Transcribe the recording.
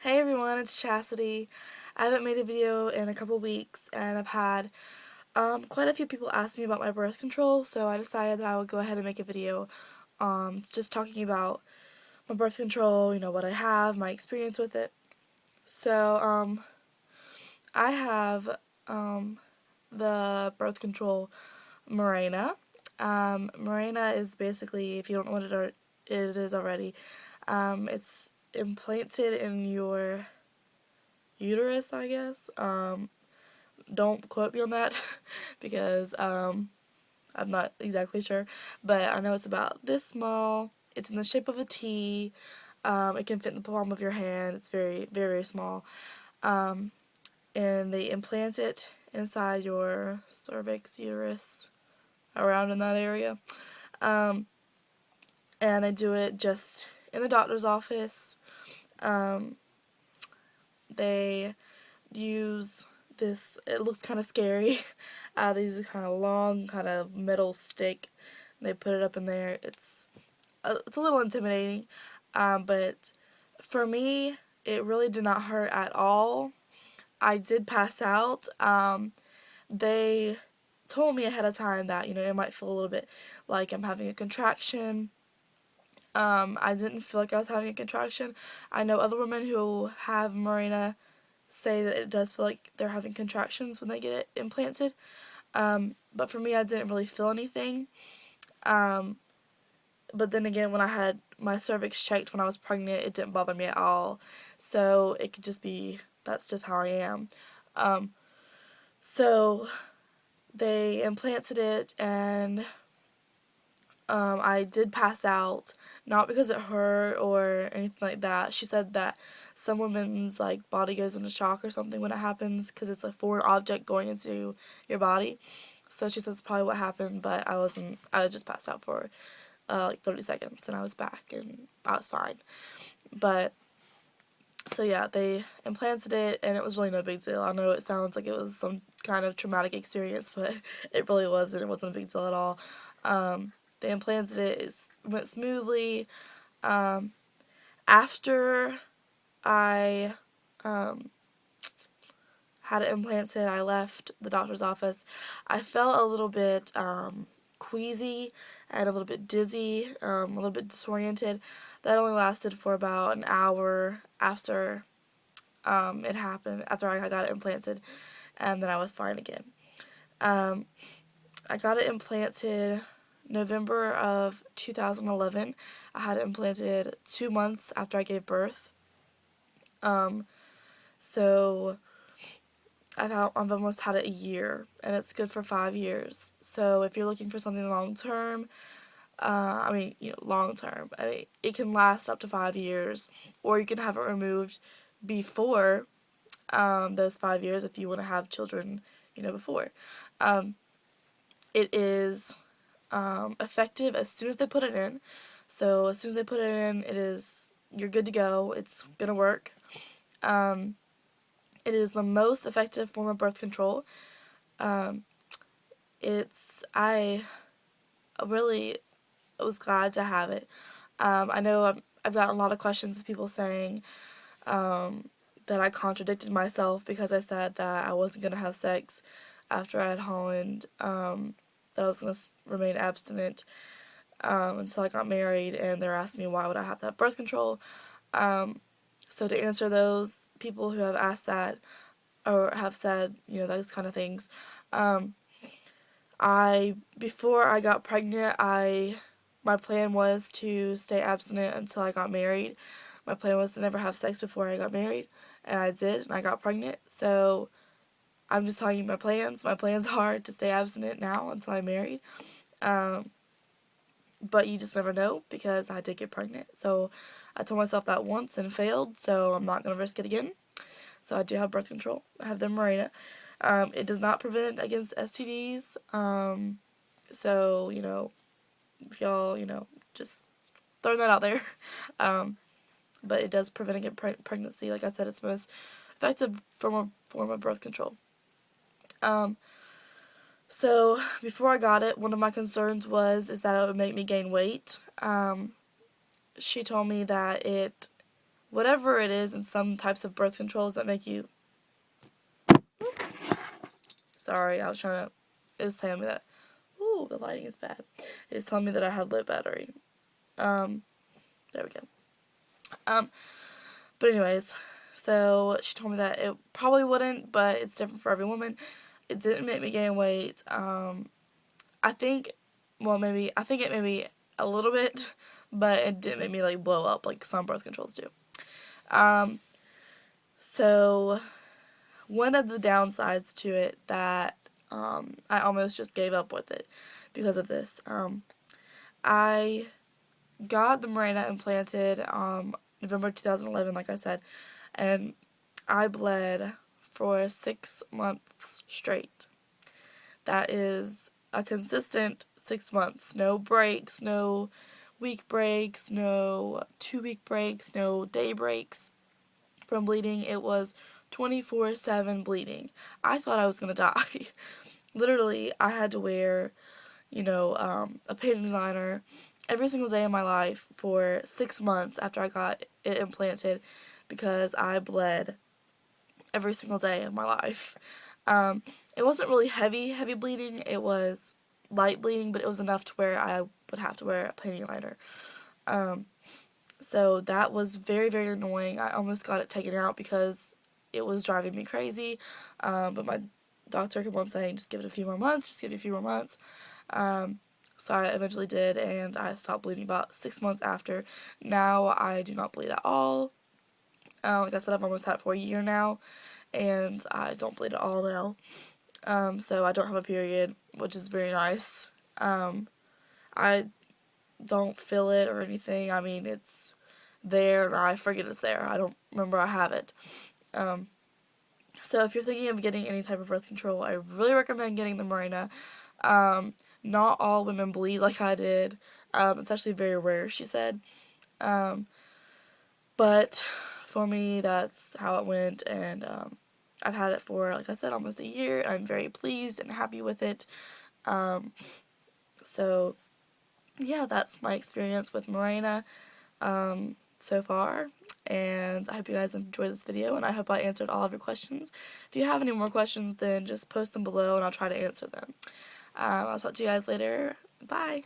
Hey everyone, it's Chastity. I haven't made a video in a couple weeks and I've had quite a few people ask me about my birth control, so I decided that I would go ahead and make a video just talking about my birth control, what I have, my experience with it. So I have the birth control Mirena. Mirena is basically, if you don't know what it is already, it's implanted in your uterus, I guess. Don't quote me on that because I'm not exactly sure, but I know it's about this small. It's in the shape of a T. It can fit in the palm of your hand. It's very, very, very small. Um, and they implant it inside your cervix, uterus, around in that area. Um, and they do it just in the doctor's office. Um, they use this, it looks kind of scary. These kind of long, kind of metal stick. They put it up in there. It's a little intimidating, but for me, it really did not hurt at all. I did pass out. They told me ahead of time that, it might feel a little bit like I'm having a contraction. I didn't feel like I was having a contraction. I know other women who have Mirena say that it does feel like they're having contractions when they get it implanted. But for me, I didn't really feel anything. Um, but then again, when I had my cervix checked when I was pregnant, it didn't bother me at all. So it could just be, that's just how I am. Um, so they implanted it and I did pass out, not because it hurt or anything like that. She said that some women's body goes into shock or something when it happens because it's a foreign object going into your body. So she said that's probably what happened, but I wasn't. I just passed out for 30 seconds and I was back and I was fine. But so yeah, they implanted it and it was really no big deal. I know it sounds like it was some kind of traumatic experience, but it really wasn't. It wasn't a big deal at all. They implanted it. It went smoothly. Um, After I had it implanted, I left the doctor's office. I felt a little bit queasy and a little bit dizzy, a little bit disoriented. That only lasted for about an hour after it happened, after I got it implanted, and then I was fine again. Um, I got it implanted November of 2011. I had it implanted 2 months after I gave birth. Um, so I've almost had it a year, and it's good for 5 years. So if you're looking for something long term, long term, it can last up to 5 years, or you can have it removed before those 5 years if you want to have children, before. It is effective as soon as they put it in. So as soon as they put it in, you're good to go. It's gonna work. It is the most effective form of birth control. Um, I really was glad to have it. I know I've gotten a lot of questions of people saying that I contradicted myself because I said that I wasn't gonna have sex after I had Holland. That I was gonna remain abstinent until I got married, and they're asking me why would I have to have birth control. So to answer those people who have asked that or have said, those kind of things, before I got pregnant, my plan was to stay abstinent until I got married. My plan was to never have sex before I got married, and I did, and I got pregnant. So I'm just telling you my plans. My plans are to stay abstinent now until I'm married. But you just never know because I did get pregnant. So I told myself that once and failed, so I'm not going to risk it again. So I do have birth control. I have the Mirena. It does not prevent against STDs. So, if y'all, just throwing that out there. But it does prevent against pregnancy. Like I said, it's the most effective form of birth control. So before I got it, one of my concerns is that it would make me gain weight. She told me that it whatever it is in some types of birth controls that make you, sorry, I was trying to, it was telling me that, ooh, the lighting is bad. It was telling me that I had low battery. There we go. Um, but anyways, so she told me that it probably wouldn't, but it's different for every woman. It didn't make me gain weight. I think, well, maybe, I think it made me a little bit, but it didn't make me, like, blow up like some birth controls do. So one of the downsides to it that I almost just gave up with it because of this. I got the Mirena implanted November 2011, like I said, and I bled for 6 months straight. That is a consistent 6 months. No breaks, no week breaks, no 2-week breaks, no day breaks from bleeding. It was 24/7 bleeding. I thought I was going to die. Literally, I had to wear, a panty liner every single day of my life for 6 months after I got it implanted because I bled every single day of my life. It wasn't really heavy bleeding. It was light bleeding, but it was enough to where I would have to wear a panty liner. So that was very, very annoying. I almost got it taken out because it was driving me crazy. But my doctor kept on saying, just give it a few more months, just give it a few more months. So I eventually did, and I stopped bleeding about 6 months after. Now I do not bleed at all. Like I said, I've almost had it for a year now, and I don't bleed at all now. So I don't have a period, which is very nice. I don't feel it or anything. I mean, it's there, and I forget it's there. I don't remember I have it. So if you're thinking of getting any type of birth control, I really recommend getting the Mirena. Not all women bleed like I did. It's actually very rare, she said. But for me, that's how it went, and I've had it for, like I said, almost a year. I'm very pleased and happy with it. So, yeah, that's my experience with Mirena so far, and I hope you guys enjoyed this video, and I hope I answered all of your questions. If you have any more questions, then just post them below, and I'll try to answer them. I'll talk to you guys later. Bye!